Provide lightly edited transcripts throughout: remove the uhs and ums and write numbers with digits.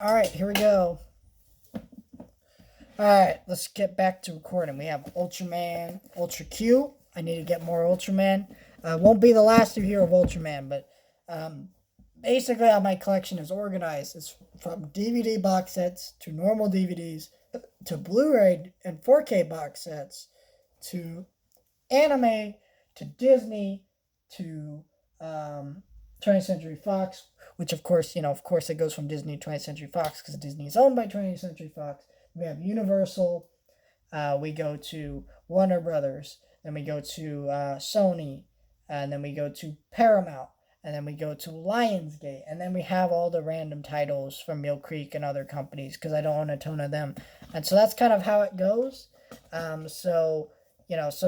All right, here we go. All right, let's get back to recording. We have Ultraman, Ultra Q. I need to get more Ultraman. Won't be the last you hear of Ultraman, but um, basically how my collection is organized is from DVD box sets to normal DVDs to Blu-ray and 4K box sets to anime to Disney to um, 20th Century Fox, which of course, it goes from Disney to 20th Century Fox because Disney is owned by 20th Century Fox. We have Universal. We go to Warner Brothers. Then we go to Sony. And then we go to Paramount. And then we go to Lionsgate. And then we have all the random titles from Mill Creek and other companies because I don't own a ton of them. And so that's kind of how it goes. So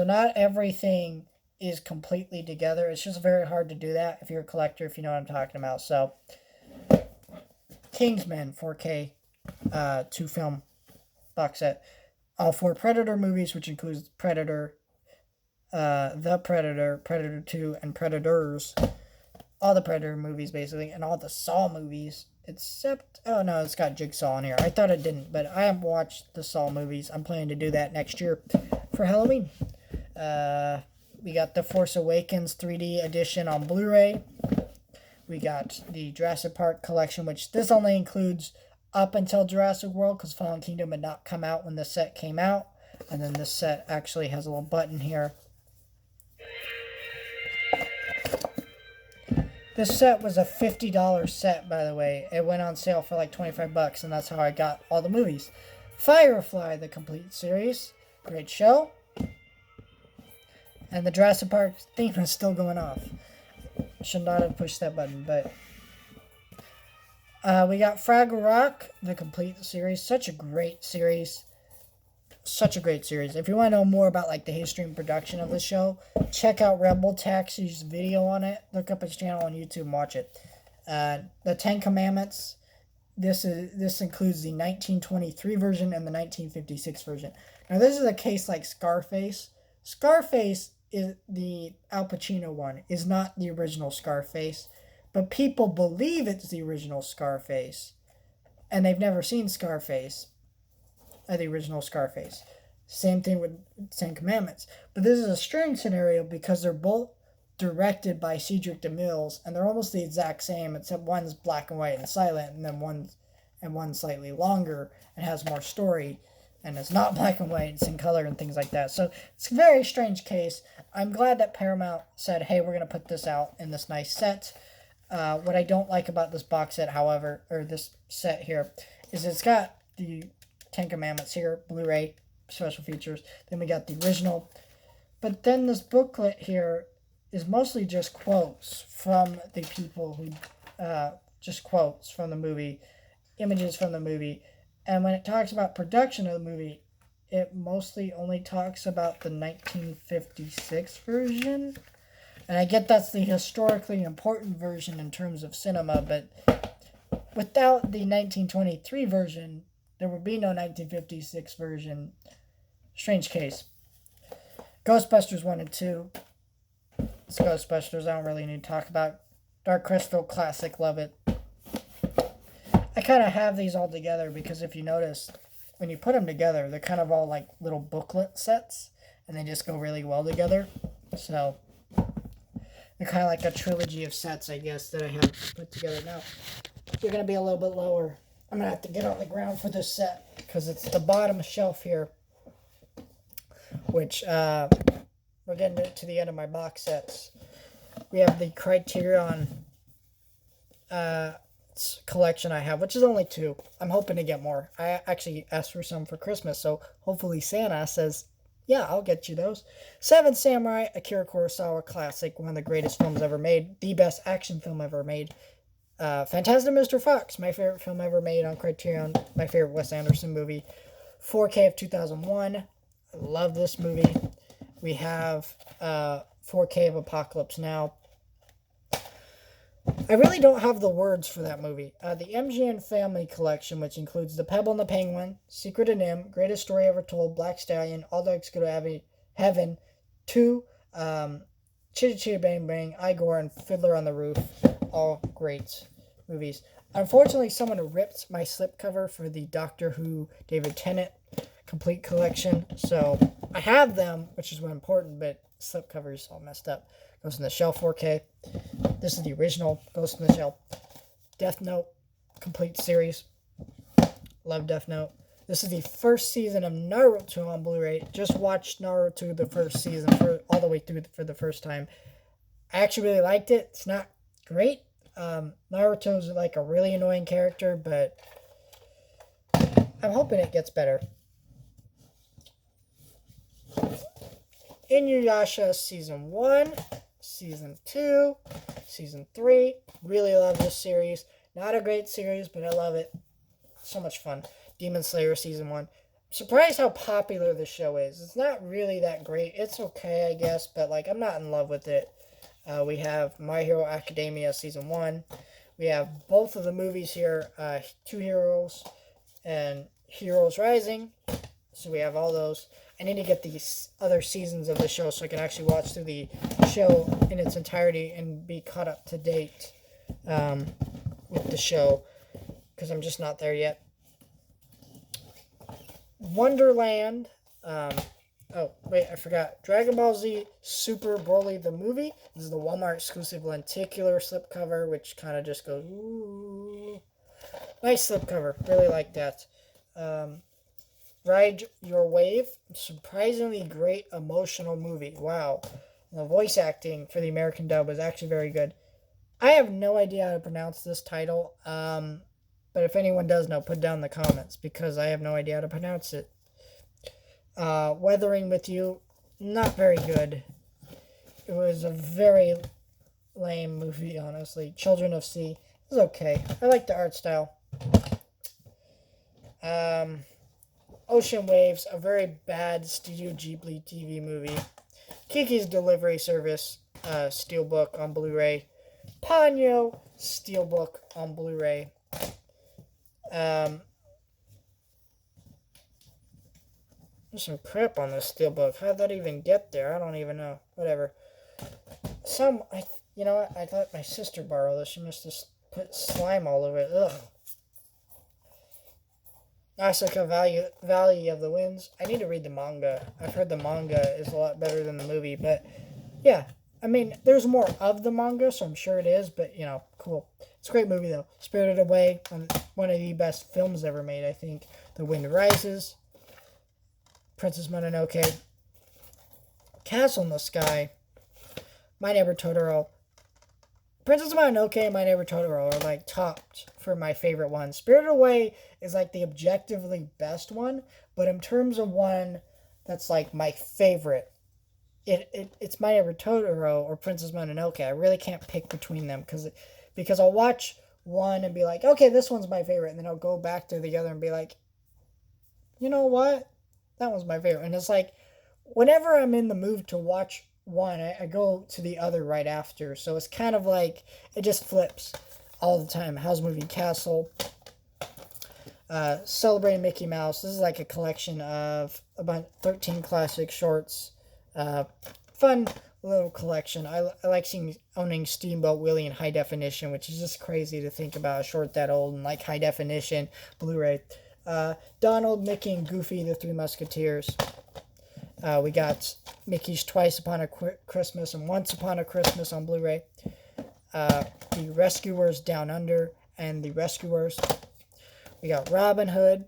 not everything is completely together. It's just very hard to do that if you're a collector, if you know what I'm talking about. So, Kingsman 4K 2 film box set. All four Predator movies, which includes Predator, The Predator, Predator 2, and Predators. All the Predator movies, basically, and all the Saw movies. Except, oh no, it's got Jigsaw in here. I thought it didn't, but I haven't watched the Saw movies. I'm planning to do that next year for Halloween. Uh, we got the Force Awakens 3D edition on Blu-ray. We got the Jurassic Park collection, which this only includes up until Jurassic World because Fallen Kingdom had not come out when the set came out. And then this set actually has a little button here. This set was a $50 set, by the way. It went on sale for like $25, and that's how I got all the movies. Firefly, the complete series. Great show. And the Jurassic Park theme is still going off. Should not have pushed that button, but we got Fraggle Rock, the complete series. Such a great series. Such a great series. If you want to know more about like the history and production of the show, check out Rebel Taxi's video on it. Look up his channel on YouTube and watch it. The Ten Commandments. This includes the 1923 version and the 1956 version. Now this is a case like Scarface. Scarface is the Al Pacino one, is not the original Scarface, but people believe it's the original Scarface, and they've never seen Scarface, the original Scarface. Same thing with Ten Commandments. But this is a strange scenario because they're both directed by Cedric DeMille, and they're almost the exact same, except one's black and white and silent, and then one's slightly longer and has more story, and it's not black and white, it's in color and things like that. So it's a very strange case. I'm glad that Paramount said, hey, we're going to put this out in this nice set. What I don't like about this box set, however, or this set here, is it's got the Ten Commandments here, Blu-ray, special features. Then we got the original. But then this booklet here is mostly just quotes from the people who, just quotes from the movie, images from the movie. And when it talks about production of the movie, it mostly only talks about the 1956 version. And I get that's the historically important version in terms of cinema, but without the 1923 version, there would be no 1956 version. Strange case. Ghostbusters 1 and 2. It's Ghostbusters. I don't really need to talk about. Dark Crystal, classic, love it. I kind of have these all together because if you notice, when you put them together, they're kind of all like little booklet sets, and they just go really well together. So they're kind of like a trilogy of sets, I guess, that I have put together. Now, you're going to be a little bit lower. I'm going to have to get on the ground for this set because it's the bottom shelf here, which we're getting to the end of my box sets. We have the Criterion collection I have, which is only 2. I'm hoping to get more. I actually asked for some for Christmas, so hopefully Santa says, yeah, I'll get you those. Seven Samurai, Akira Kurosawa classic, one of the greatest films ever made, the best action film ever made. Fantastic Mr. Fox, my favorite film ever made on Criterion, my favorite Wes Anderson movie. 4K of 2001, I love this movie. We have 4K of Apocalypse Now. I really don't have the words for that movie. The MGM Family Collection, which includes The Pebble and the Penguin, Secret of Nim, Greatest Story Ever Told, Black Stallion, All Dogs Go to Heaven, 2, Chitty Chitty Bang Bang, Igor, and Fiddler on the Roof. All great movies. Unfortunately, someone ripped my slipcover for the Doctor Who David Tennant complete collection. So I have them, which is what important, but slipcover is all messed up. Ghost in the Shell 4K. This is the original Ghost in the Shell. Death Note complete series. Love Death Note. This is the first season of Naruto on Blu-ray. Just watched Naruto the first season all the way through for the first time. I actually really liked it. It's not great. Naruto's like a really annoying character, but I'm hoping it gets better. Inuyasha Season 1, Season 2, Season 3. Really love this series. Not a great series, but I love it. So much fun. Demon Slayer Season 1. Surprised how popular the show is. It's not really that great. It's okay, I guess, but like I'm not in love with it. We have My Hero Academia Season 1. We have both of the movies here, Two Heroes and Heroes Rising. So we have all those. I need to get these other seasons of the show so I can actually watch through the show in its entirety and be caught up to date with the show, because I'm just not there yet. Wonderland. Oh, wait, I forgot. Dragon Ball Z Super Broly the movie. This is the Walmart exclusive lenticular slipcover, which kind of just goes, ooh. Nice slipcover. Really like that. Ride Your Wave. Surprisingly great emotional movie. Wow. The voice acting for the American dub was actually very good. I have no idea how to pronounce this title, but if anyone does know, put down in the comments, because I have no idea how to pronounce it. Weathering with You, not very good. It was a very lame movie, honestly. Children of Sea, it was okay. I like the art style. Ocean Waves, a very bad Studio Ghibli TV movie. Kiki's Delivery Service, Steelbook on Blu-ray. Ponyo, Steelbook on Blu-ray. There's some crap on this steelbook. How'd that even get there? I don't even know. Whatever. You know what? I thought my sister borrowed this. She must have put slime all over it. Ugh. Asuka Valley of the Winds. I need to read the manga. I've heard the manga is a lot better than the movie, but yeah. I mean, there's more of the manga, so I'm sure it is, but, you know, cool. It's a great movie, though. Spirited Away, one of the best films ever made, I think. The Wind Rises. Princess Mononoke, Castle in the Sky, My Neighbor Totoro. Princess Mononoke and My Neighbor Totoro are like topped for my favorite ones. Spirited Away is like the objectively best one, but in terms of one that's like my favorite, it's My Neighbor Totoro or Princess Mononoke. I really can't pick between them because I'll watch one and be like, okay, this one's my favorite, and then I'll go back to the other and be like, you know what? That was my favorite. And it's like, whenever I'm in the mood to watch one, I go to the other right after. So it's kind of like, it just flips all the time. Howl's Moving Castle. Celebrating Mickey Mouse. This is like a collection of about 13 classic shorts. Fun little collection. I like owning Steamboat Willie in high definition, which is just crazy to think about a short that old and like high definition Blu-ray. Donald, Mickey, and Goofy, the Three Musketeers. We got Mickey's Twice Upon a Christmas and Once Upon a Christmas on Blu-ray. The Rescuers Down Under and The Rescuers. We got Robin Hood.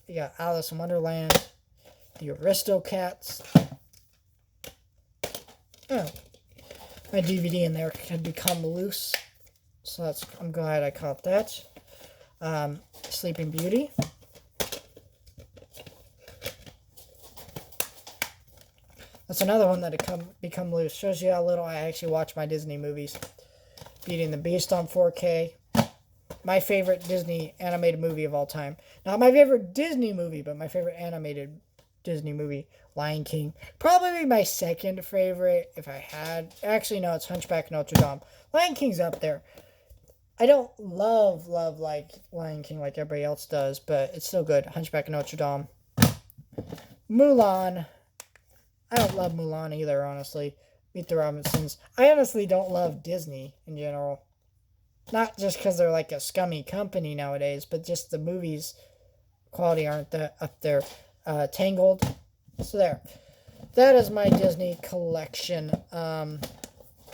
We got Alice in Wonderland. The Aristocats. Oh, my DVD in there had become loose, so I'm glad I caught that. Sleeping Beauty. That's another one that had become loose. Shows you how little I actually watch my Disney movies. Beauty and the Beast on 4K. My favorite Disney animated movie of all time. Not my favorite Disney movie, but my favorite animated Disney movie, Lion King. Probably my second favorite if I had. Actually, no, it's Hunchback of Notre Dame. Lion King's up there. I don't love like Lion King like everybody else does, but it's still good. Hunchback of Notre Dame. Mulan. I don't love Mulan either, honestly. Meet the Robinsons. I honestly don't love Disney in general. Not just because they're like a scummy company nowadays, but just the movies quality aren't that up there. Tangled. So there. That is my Disney collection. Now,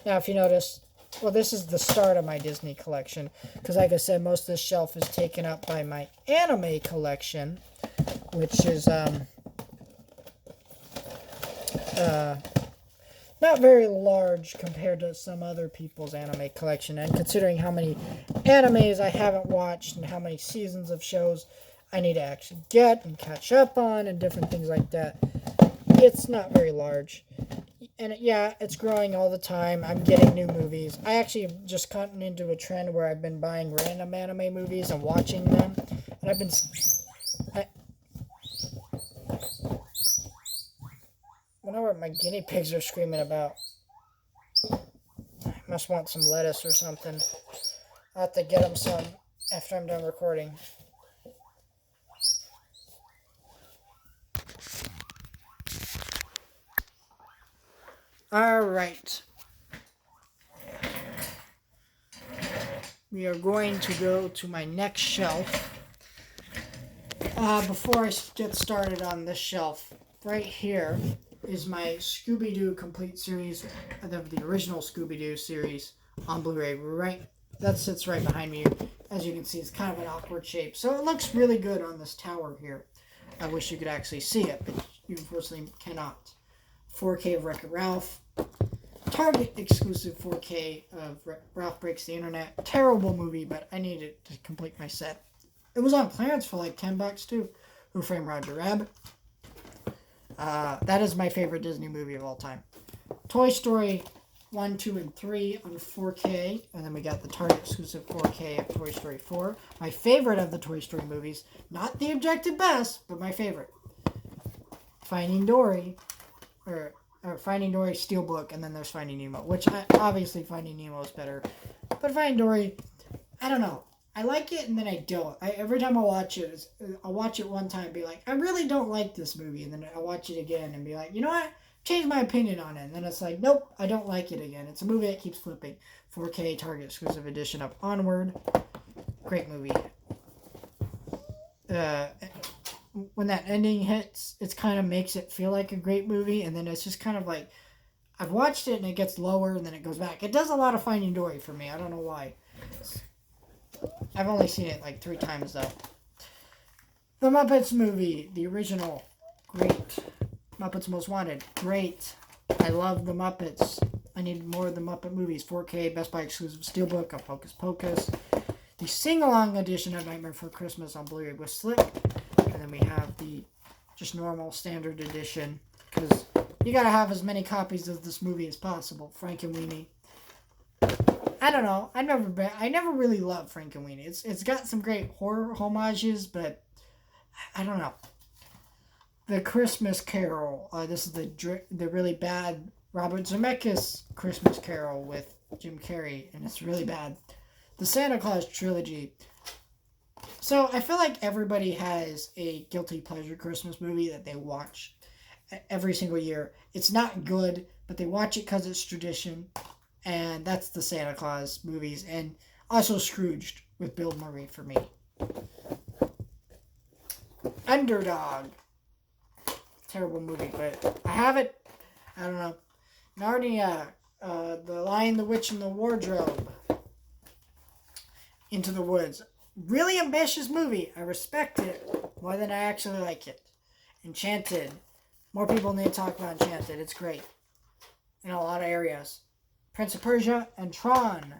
if you notice, well, this is the start of my Disney collection. Because, like I said, most of this shelf is taken up by my anime collection, which is not very large compared to some other people's anime collection. And considering how many animes I haven't watched and how many seasons of shows I need to actually get and catch up on and different things like that, it's not very large. And yeah, it's growing all the time. I'm getting new movies. I actually have just gotten into a trend where I've been buying random anime movies and watching them. And I've been... I wonder what my guinea pigs are screaming about. I must want some lettuce or something. I'll have to get them some after I'm done recording. Alright. We are going to go to my next shelf. Before I get started on this shelf, right here is my Scooby-Doo complete series, the original Scooby-Doo series on Blu-ray. Right, that sits right behind me. As you can see, it's kind of an awkward shape. So it looks really good on this tower here. I wish you could actually see it, but you unfortunately cannot. 4K of Wreck-It Ralph. Target exclusive 4K of Ralph Breaks the Internet. Terrible movie, but I needed to complete my set. It was on clearance for like $10 too. Who Framed Roger Rabbit? That is my favorite Disney movie of all time. Toy Story 1, 2, and 3 on 4K. And then we got the Target exclusive 4K of Toy Story 4. My favorite of the Toy Story movies. Not the objective best, but my favorite. Finding Dory. Or Finding Dory Steelbook, and then there's Finding Nemo. Which, obviously, Finding Nemo is better. But Finding Dory, I don't know. I like it, and then I don't. Every time I watch it, I'll watch it one time and be like, I really don't like this movie. And then I'll watch it again and be like, you know what? Change my opinion on it. And then it's like, nope, I don't like it again. It's a movie that keeps flipping. 4K Target exclusive edition of Onward. Great movie. When that ending hits, it kind of makes it feel like a great movie. And then it's just kind of like, I've watched it and it gets lower and then it goes back. It does a lot of Finding Dory for me. I don't know why. I've only seen it like 3 times though. The Muppets movie, the original, great. Muppets Most Wanted, great. I love the Muppets. I need more of the Muppet movies. 4K, Best Buy exclusive steelbook of Hocus Pocus. The sing-along edition of Nightmare Before Christmas on Blu-ray with Slip. And then we have the just normal standard edition. Because you gotta have as many copies of this movie as possible. Frankenweenie. I don't know. I never really loved Frankenweenie. It's got some great horror homages, but I don't know. The Christmas Carol. This is the really bad Robert Zemeckis Christmas Carol with Jim Carrey, and it's really bad. The Santa Claus trilogy. So I feel like everybody has a guilty pleasure Christmas movie that they watch every single year. It's not good, but they watch it because it's tradition. And that's the Santa Claus movies. And also Scrooged with Bill Murray for me. Underdog. Terrible movie, but I have it. I don't know. Narnia. The Lion, the Witch, and the Wardrobe. Into the Woods. Really ambitious movie. I respect it more than I actually like it. Enchanted. More people need to talk about Enchanted. It's great. In a lot of areas. Prince of Persia and Tron.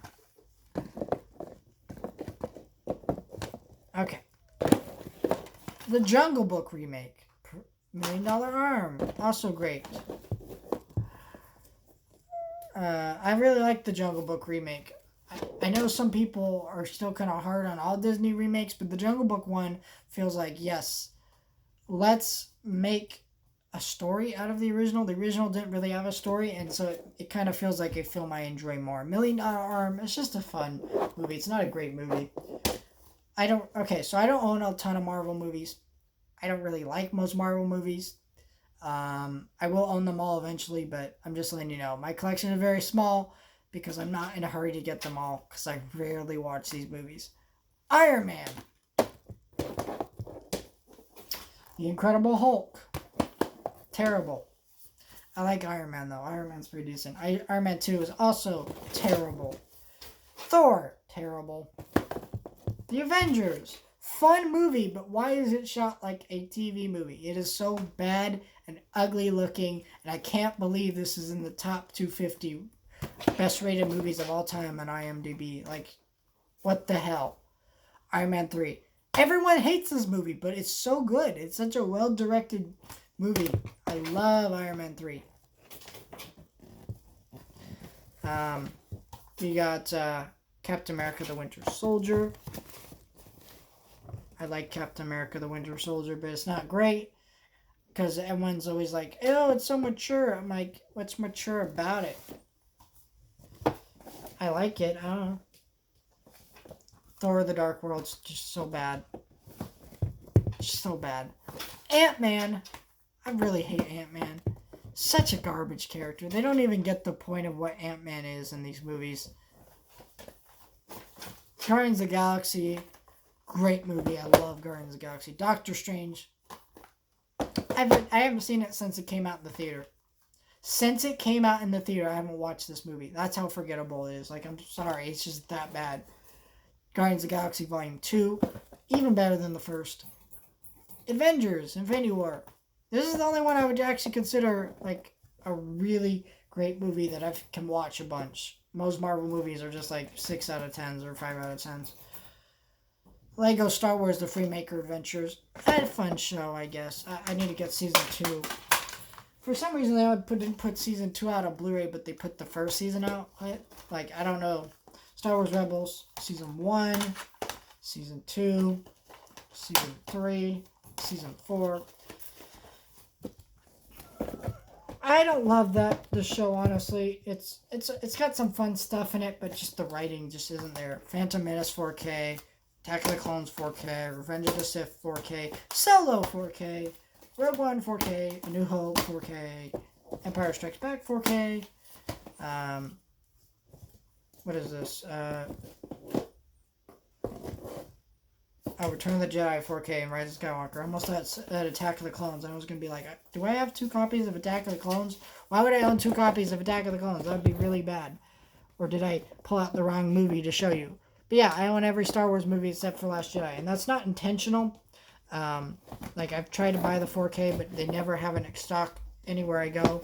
Okay. The Jungle Book remake. $1 Million Arm. Also great. I really like the Jungle Book remake. I know some people are still kind of hard on all Disney remakes, but the Jungle Book one feels like, yes, let's make a story out of the original. The original didn't really have a story, and so it kind of feels like a film I enjoy more. $1 Million Arm, it's just a fun movie. It's not a great movie. I don't own a ton of Marvel movies. I don't really like most Marvel movies. I will own them all eventually, but I'm just letting you know. My collection is very small. because I'm not in a hurry to get them all because I rarely watch these movies. Iron Man. The Incredible Hulk. Terrible. I like Iron Man though. Iron Man's pretty decent. Iron Man 2 is also terrible. Thor. Terrible. The Avengers. Fun movie, but why is it shot like a TV movie? It is so bad and ugly looking, and I can't believe this is in the top 250 best rated movies of all time on IMDb. Like, what the hell? Iron Man 3. Everyone hates this movie, but it's so good. It's such a well-directed movie. I love Iron Man 3. You got Captain America the Winter Soldier. I like Captain America the Winter Soldier, but it's not great because everyone's always like, oh, it's so mature. I'm like, what's mature about it? I like it. I don't know. Thor the Dark World's just so bad. Just so bad. Ant-Man. I really hate Ant-Man. Such a garbage character. They don't even get the point of what Ant-Man is in these movies. Guardians of the Galaxy. Great movie. I love Guardians of the Galaxy. Doctor Strange. I haven't seen it since it came out in the theater. Since it came out in the theater, I haven't watched this movie. That's how forgettable it is. Like, I'm sorry. It's just that bad. Guardians of the Galaxy Volume 2. Even better than the first. Avengers. Infinity War. This is the only one I would actually consider, like, a really great movie that I can watch a bunch. Most Marvel movies are just, like, 6 out of 10s or 5 out of 10s. Lego Star Wars The Freemaker Adventures. I had a fun show, I guess. I need to get Season 2. For some reason, they didn't put Season 2 out on Blu-ray, but they put the first season out. Like, I don't know. Star Wars Rebels, Season 1, Season 2, Season 3, Season 4. I don't love the show, honestly. It's got some fun stuff in it, but just the writing just isn't there. Phantom Menace 4K, Attack of the Clones 4K, Revenge of the Sith 4K, Solo 4K, Rogue One 4K, A New Hope 4K, Empire Strikes Back 4K. What is this? Return of the Jedi 4K and Rise of Skywalker. I almost at Attack of the Clones. I was going to be like, do I have 2 copies of Attack of the Clones? Why would I own 2 copies of Attack of the Clones? That would be really bad. Or did I pull out the wrong movie to show you? But yeah, I own every Star Wars movie except for Last Jedi. And that's not intentional. Like, I've tried to buy the 4K, but they never have it in stock anywhere I go.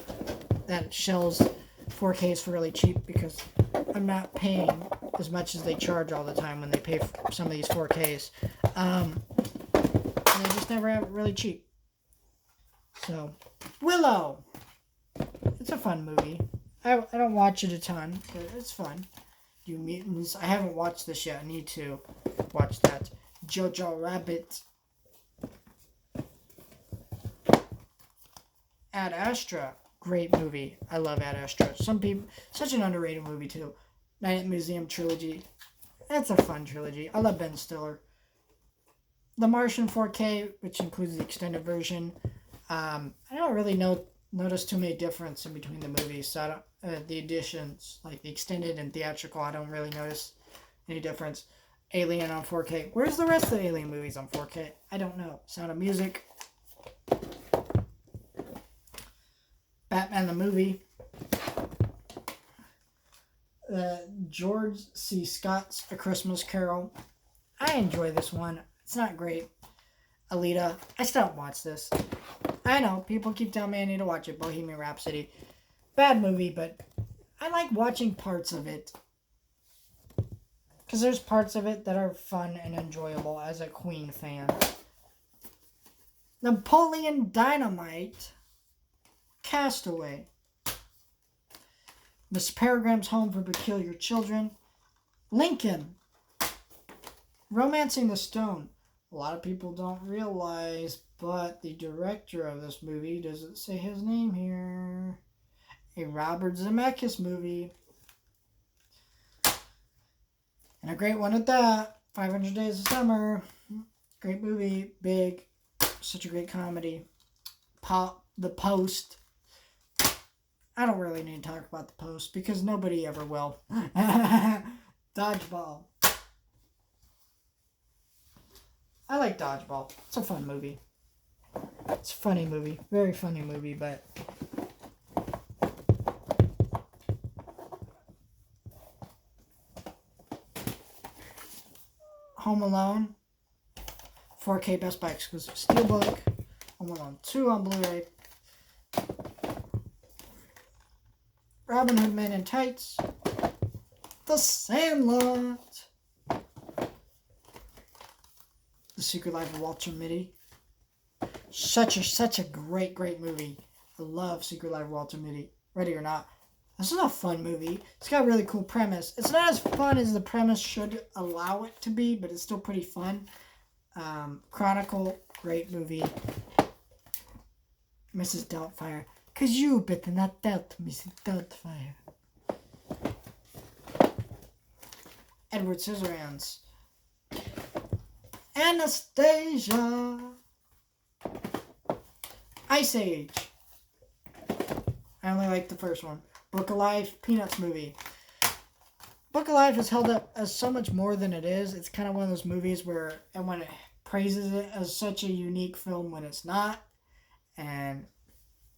That sells 4Ks for really cheap because I'm not paying as much as they charge all the time when they pay for some of these 4Ks. And they just never have it really cheap. So, Willow. It's a fun movie. I don't watch it a ton, but it's fun. You Mutants. I haven't watched this yet. I need to watch that. Jojo Rabbit. Ad Astra. Great movie. I love Ad Astra. Some people, such an underrated movie too. Night at the Museum trilogy. That's a fun trilogy. I love Ben Stiller. The Martian 4K, which includes the extended version. I don't really notice too many difference in between the movies. So I don't, the editions, like the extended and theatrical, I don't really notice any difference. Alien on 4K. Where's the rest of the Alien movies on 4K? I don't know. Sound of Music. Batman the movie. George C. Scott's A Christmas Carol. I enjoy this one. It's not great. Alita. I still don't watch this. I know, people keep telling me I need to watch it. Bohemian Rhapsody. Bad movie, but I like watching parts of it. Because there's parts of it that are fun and enjoyable as a Queen fan. Napoleon Dynamite. Castaway. Miss Peregrine's Home for Peculiar Children. Lincoln. Romancing the Stone. A lot of people don't realize, but the director of this movie doesn't say his name here. A Robert Zemeckis movie. And a great one at that. 500 Days of Summer. Great movie. Big. Such a great comedy. The Post. I don't really need to talk about the Post because nobody ever will. Dodgeball. I like Dodgeball. It's a fun movie. It's a funny movie. Very funny movie, but... Home Alone. 4K Best Buy exclusive Steelbook. Home Alone 2 on Blu-ray. Robin Hood Men in Tights. The Sandlot. The Secret Life of Walter Mitty. Such a great movie. I love Secret Life of Walter Mitty. Ready or Not. This is a fun movie. It's got a really cool premise. It's not as fun as the premise should allow it to be, but it's still pretty fun. Chronicle, great movie. Mrs. Doubtfire. 'Cause you better not doubt Mrs. Doubtfire. Edward Scissorhands. Anastasia. Ice Age. I only like the first one. Book of Life, Peanuts movie. Book of Life is held up as so much more than it is. It's kind of one of those movies where everyone praises it as such a unique film when it's not. And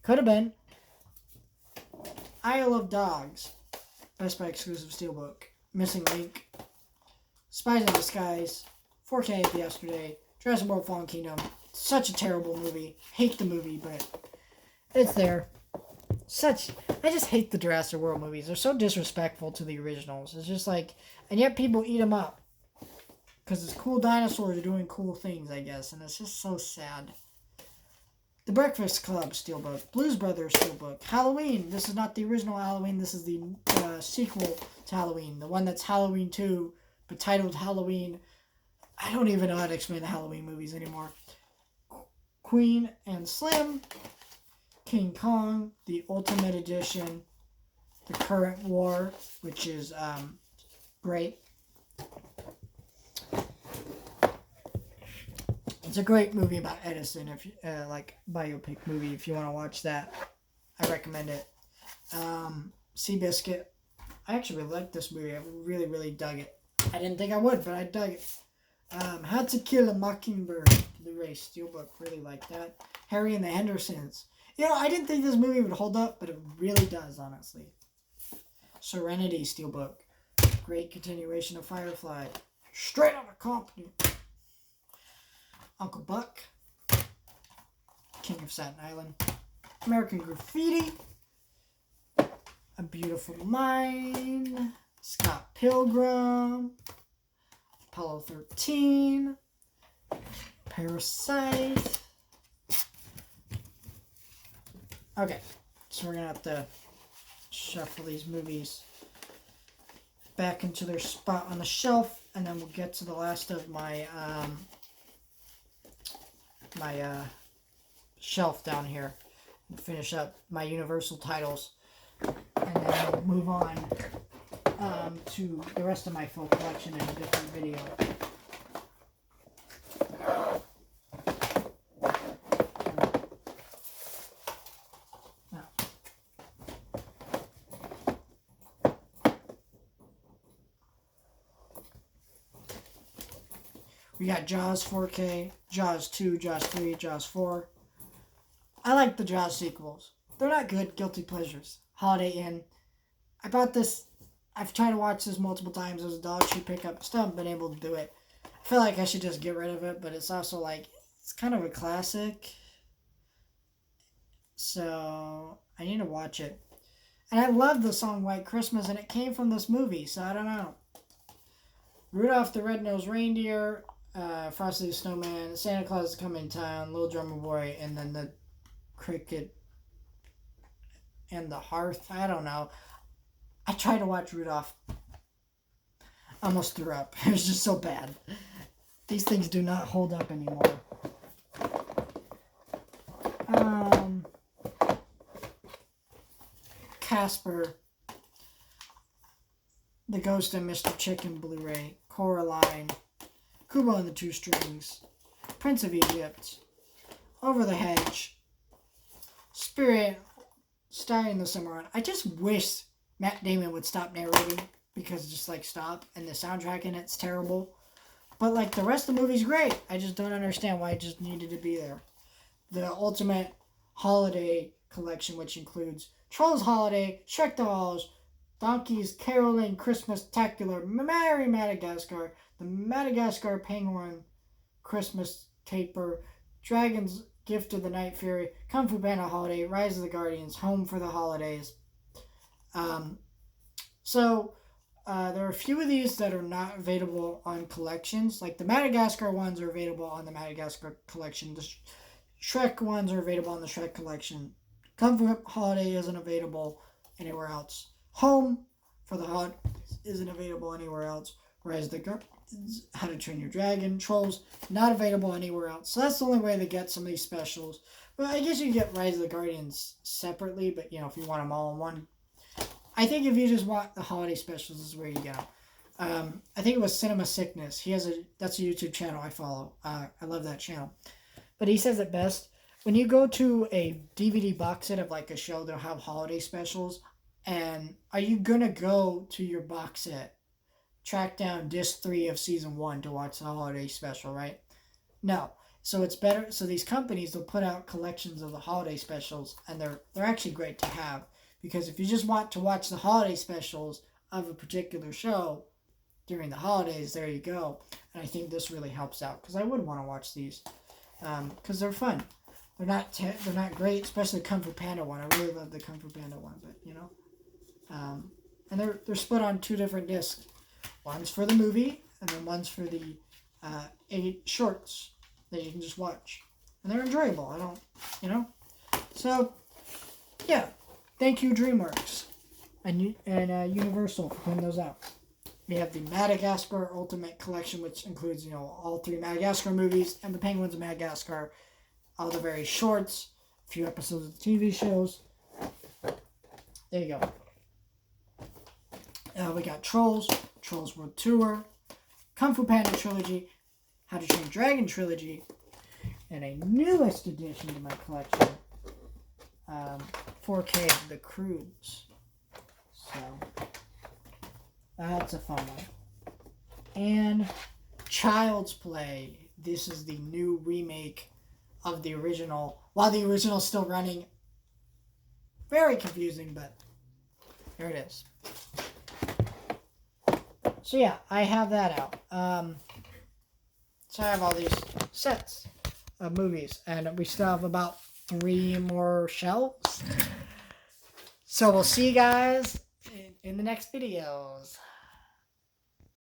could have been. Isle of Dogs. Best Buy exclusive Steelbook. Missing Link. Spies in Disguise. 4K Yesterday. Jurassic World Fallen Kingdom. Such a terrible movie. Hate the movie, but it's there. I just hate the Jurassic World movies. They're so disrespectful to the originals. It's just like, and yet people eat them up. Because it's cool dinosaurs are doing cool things, I guess. And it's just so sad. The Breakfast Club Steelbook. Blues Brothers Steelbook. Halloween. This is not the original Halloween. This is the sequel to Halloween. The one that's Halloween 2, but titled Halloween. I don't even know how to explain the Halloween movies anymore. Queen and Slim. King Kong, the Ultimate Edition, The Current War, which is great. It's a great movie about Edison, if like biopic movie. If you want to watch that, I recommend it. Seabiscuit. I actually really liked this movie. I really dug it. I didn't think I would, but I dug it. How to Kill a Mockingbird, Blu-ray Steelbook. Really like that. Harry and the Hendersons. You know, I didn't think this movie would hold up, but it really does, honestly. Serenity Steelbook. Great continuation of Firefly. Straight Outta Compton. Uncle Buck. King of Staten Island. American Graffiti. A Beautiful Mind. Scott Pilgrim. Apollo 13. Parasite. Okay, so we're going to have to shuffle these movies back into their spot on the shelf, and then we'll get to the last of my shelf down here and finish up my Universal titles, and then we'll move on to the rest of my full collection in a different video. We got Jaws 4K, Jaws 2, Jaws 3, Jaws 4. I like the Jaws sequels. They're not good, guilty pleasures. Holiday Inn. I bought this. I've tried to watch this multiple times as a Dollar Tree pickup. Still haven't been able to do it. I feel like I should just get rid of it, but it's also like, it's kind of a classic. So, I need to watch it. And I love the song White Christmas, and it came from this movie, so I don't know. Rudolph the Red-Nosed Reindeer. Frosty the Snowman, Santa Claus is Coming to Town, Little Drummer Boy, and then the Cricket and the Hearth. I don't know. I tried to watch Rudolph. Almost threw up. It was just so bad. These things do not hold up anymore. Casper, The Ghost and Mr. Chicken Blu-ray, Coraline, Kubo and the Two Strings, Prince of Egypt, Over the Hedge, Spirit starting the summer run. I just wish Matt Damon would stop narrating, because just like stop, and the soundtrack in it's terrible. But like the rest of the movie's great. I just don't understand why it just needed to be there. The Ultimate Holiday Collection, which includes Trolls Holiday, Shrek the Halls, Donkey's Caroling Christmas Tacular, Merry Madagascar, the Madagascar Penguin Christmas Caper, Dragon's Gift of the Night Fury, Kung Fu Panda Holiday, Rise of the Guardians, Home for the Holidays. There are a few of these that are not available on collections. Like the Madagascar ones are available on the Madagascar collection. The Shrek ones are available on the Shrek collection. Kung Fu Holiday isn't available anywhere else. Home for the Holidays isn't available anywhere else. Rise the Guardians, How to Train Your Dragon, Trolls, not available anywhere else. So that's the only way to get some of these specials. Well, I guess you can get Rise of the Guardians separately, but if you want them all in one. I think if you just want the holiday specials, this is where you get them. I think it was Cinema Sickness. That's a YouTube channel I follow. I love that channel. But he says it best. When you go to a DVD box set of like a show, they'll have holiday specials. And are you going to go to your box set, track down disc 3 of season 1 to watch the holiday special, right? No. So it's better. So these companies, they'll put out collections of the holiday specials, and they're actually great to have. Because if you just want to watch the holiday specials of a particular show during the holidays, there you go. And I think this really helps out, because I would want to watch these, because they're fun. They're not great, especially the Kung Fu Panda one. I really love the Kung Fu Panda one, but and they're split on 2 different discs. One's for the movie, and then one's for the 8 shorts that you can just watch, and they're enjoyable. So yeah. Thank you, DreamWorks and Universal, for putting those out. We have the Madagascar Ultimate Collection, which includes all 3 Madagascar movies and the Penguins of Madagascar, all the various shorts, a few episodes of the TV shows. There you go. We got Trolls World Tour, Kung Fu Panda Trilogy, How to Train Your Dragon Trilogy, and a newest addition to my collection, 4K The Cruise. So that's a fun one. And Child's Play. This is the new remake of the original. While the original is still running. Very confusing, but there it is. So yeah, I have that out. So I have all these sets of movies, and we still have about 3 more shelves. So we'll see you guys in the next videos.